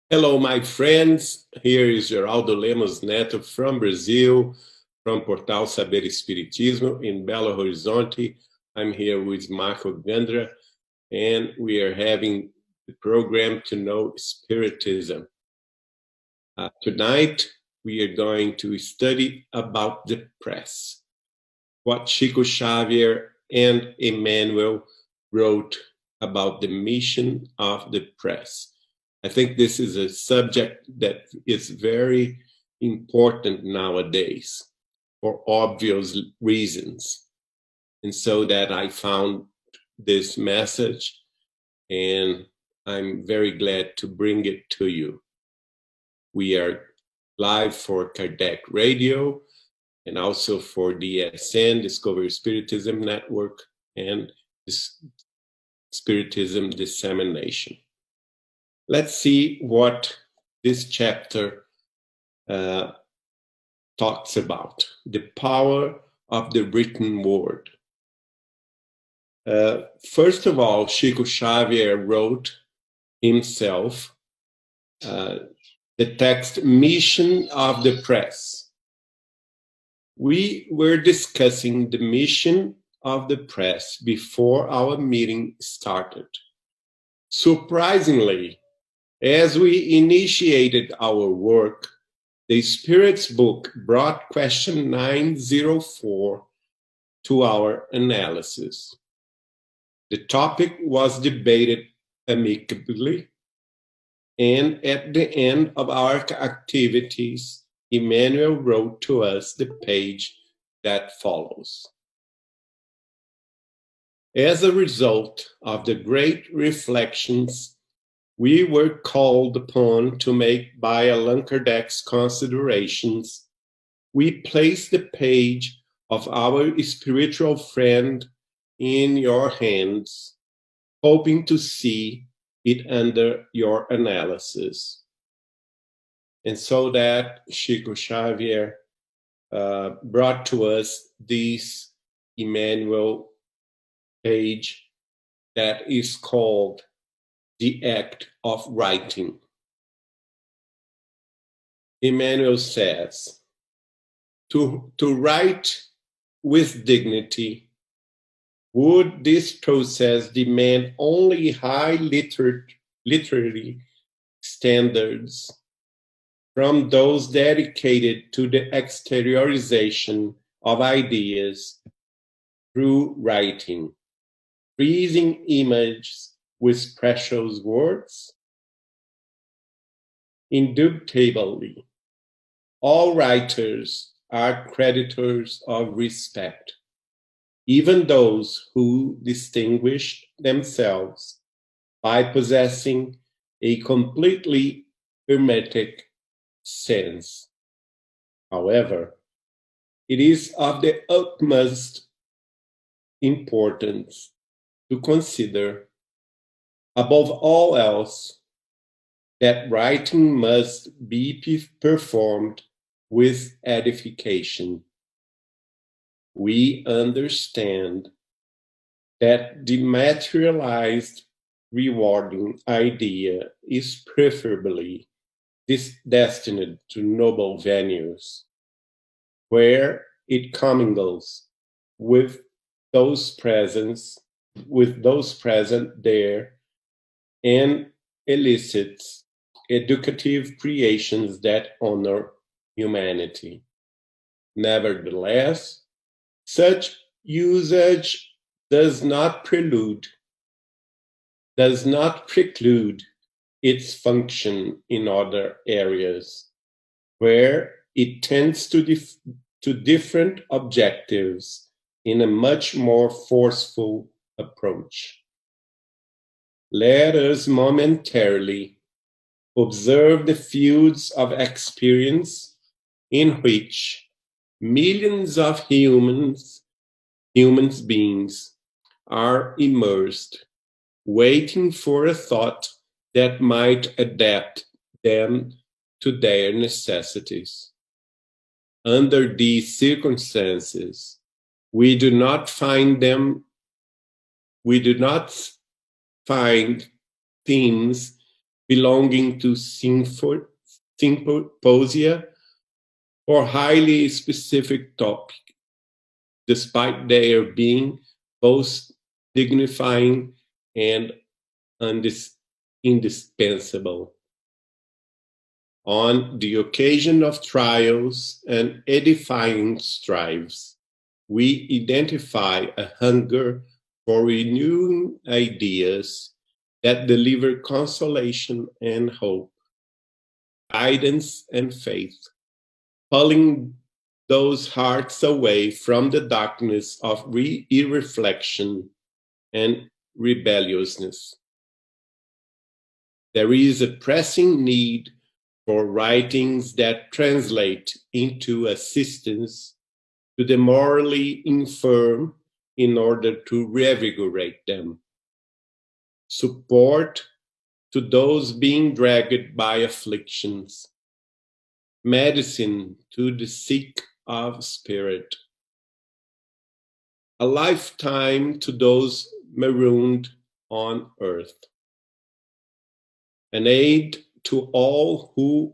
Hello, my friends. Here is Geraldo Lemos Neto from Brazil, from Portal Saber Espiritismo in Belo Horizonte. I'm here with Marco Gandra, and we are having the program to know Spiritism. Tonight, we are going to study about the press, what Chico Xavier and Emmanuel wrote about the mission of the press. I think this is a subject that is very important nowadays for obvious reasons. And so that I found this message, and I'm very glad to bring it to you. We are live for Kardec Radio and also for DSN, Discovery Spiritism Network, and Spiritism Dissemination. Let's see what this chapter talks about, the power of the written word. First of all, Chico Xavier wrote himself the text Mission of the Press. We were discussing the mission of the press before our meeting started. Surprisingly, as we initiated our work, the Spirit's book brought question 904 to our analysis. The topic was debated amicably, and at the end of our activities, Emmanuel wrote to us the page that follows. As a result of the great reflections we were called upon to make by Allan Kardec's considerations, we place the page of our spiritual friend in your hands, hoping to see it under your analysis. And so that Chico Xavier brought to us this Emmanuel page that is called The Act of Writing. Emmanuel says, to write with dignity, would this process demand only high literary standards from those dedicated to the exteriorization of ideas through writing, freezing images with precious words? Indubitably, all writers are creditors of respect, even those who distinguish themselves by possessing a completely hermetic sense. However, it is of the utmost importance to consider, above all else, that writing must be performed with edification. We understand that the materialized rewarding idea is preferably destined to noble venues, where it commingles with those present there and elicits educative creations that honor humanity. Nevertheless, such usage does not preclude its function in other areas, where it tends to different objectives in a much more forceful approach. Let us momentarily observe the fields of experience in which millions of human beings are immersed, waiting for a thought that might adapt them to their necessities. Under these circumstances, we do not find themes belonging to symposia or highly specific topic, despite their being both dignifying and indispensable. On the occasion of trials and edifying strives, we identify a hunger for renewing ideas that deliver consolation and hope, guidance and faith, pulling those hearts away from the darkness of irreflection and rebelliousness. There is a pressing need for writings that translate into assistance to the morally infirm in order to revigorate them, support to those being dragged by afflictions, medicine to the sick of spirit, a lifetime to those marooned on earth, an aid to all who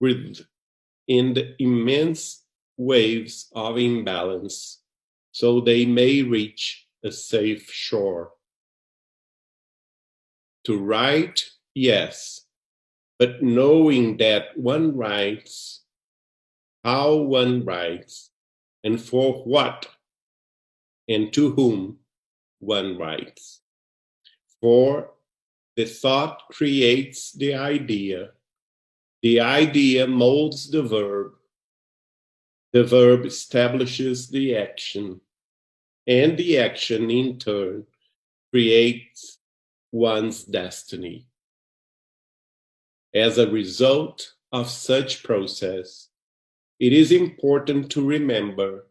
writhe in the immense waves of imbalance, so they may reach a safe shore. To write, yes, but knowing that one writes, how one writes, and for what and to whom one writes. For the thought creates the idea molds the verb establishes the action, and the action in turn creates one's destiny. As a result of such process, it is important to remember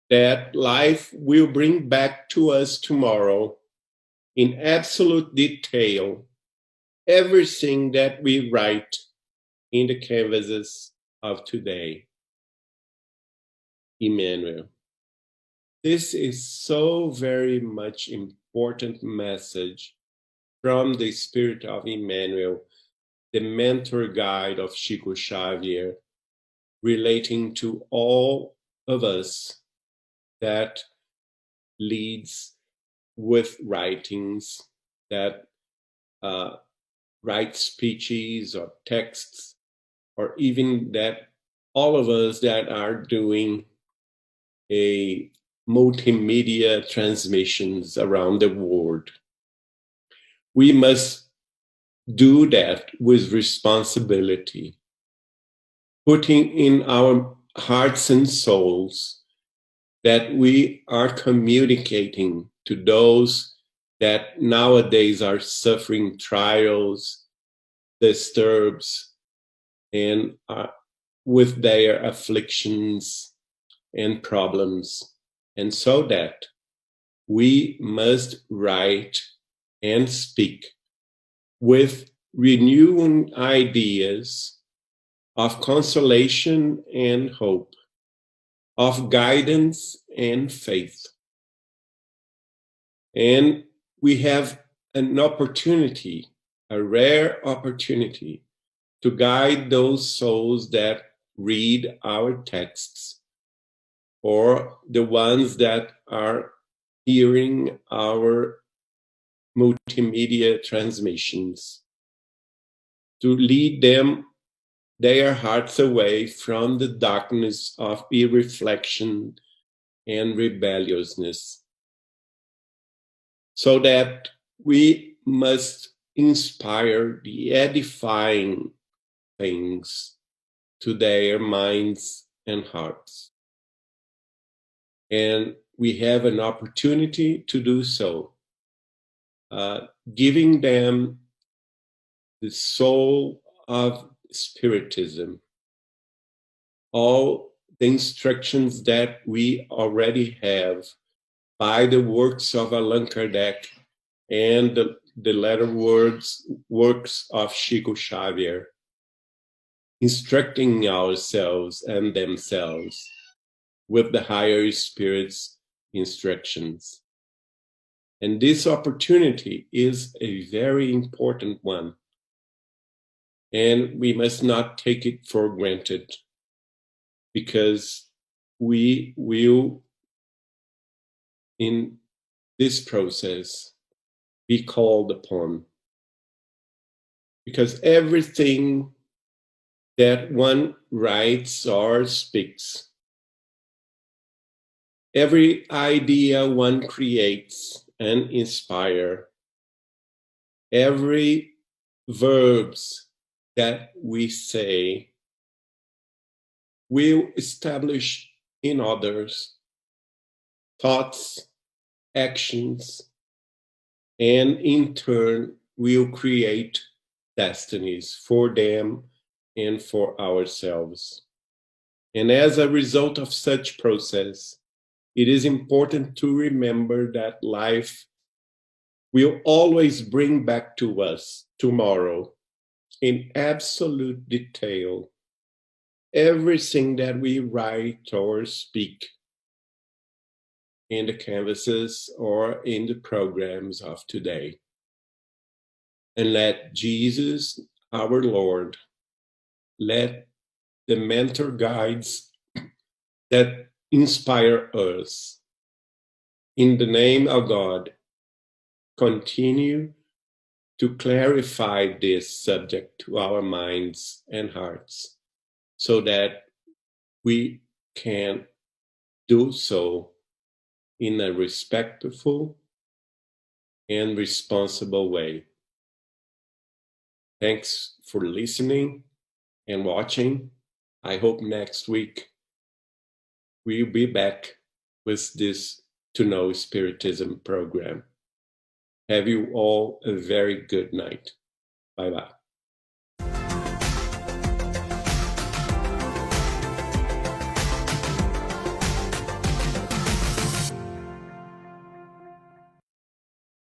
that life will bring back to us tomorrow in absolute detail everything that we write in the canvases of today. Emmanuel. This is so very much important message from the spirit of Emmanuel, the mentor guide of Chico Xavier, relating to all of us that leads with writings, that write speeches or texts, or even that all of us that are doing a multimedia transmissions around the world. We must do that with responsibility, putting in our hearts and souls that we are communicating to those that nowadays are suffering trials, disturbs, and with their afflictions and problems. And so that we must write and speak with renewing ideas of consolation and hope, of guidance and faith. And we have an opportunity, a rare opportunity, to guide those souls that read our texts, or the ones that are hearing our multimedia transmissions, to lead their hearts away from the darkness of irreflection and rebelliousness, so that we must inspire the edifying things to their minds and hearts. And we have an opportunity to do so, giving them the soul of Spiritism, all the instructions that we already have by the works of Allan Kardec and the latter works of Chico Xavier. instructing ourselves and themselves with the higher spirit's instructions. And this opportunity is a very important one, and we must not take it for granted, because we will, in this process, be called upon. Because everything that one writes or speaks, every idea one creates and inspires, every verbs that we say will establish in others thoughts, actions, and in turn will create destinies for them and for ourselves. And as a result of such process, it is important to remember that life will always bring back to us tomorrow, in absolute detail, everything that we write or speak in the canvases or in the programs of today. And let Jesus, our Lord, let the mentor guides that inspire us, in the name of God, continue to clarify this subject to our minds and hearts, so that we can do so in a respectful and responsible way. Thanks for listening and watching. I hope next week we'll be back with this To Know Spiritism program. Have you all a very good night. Bye-bye.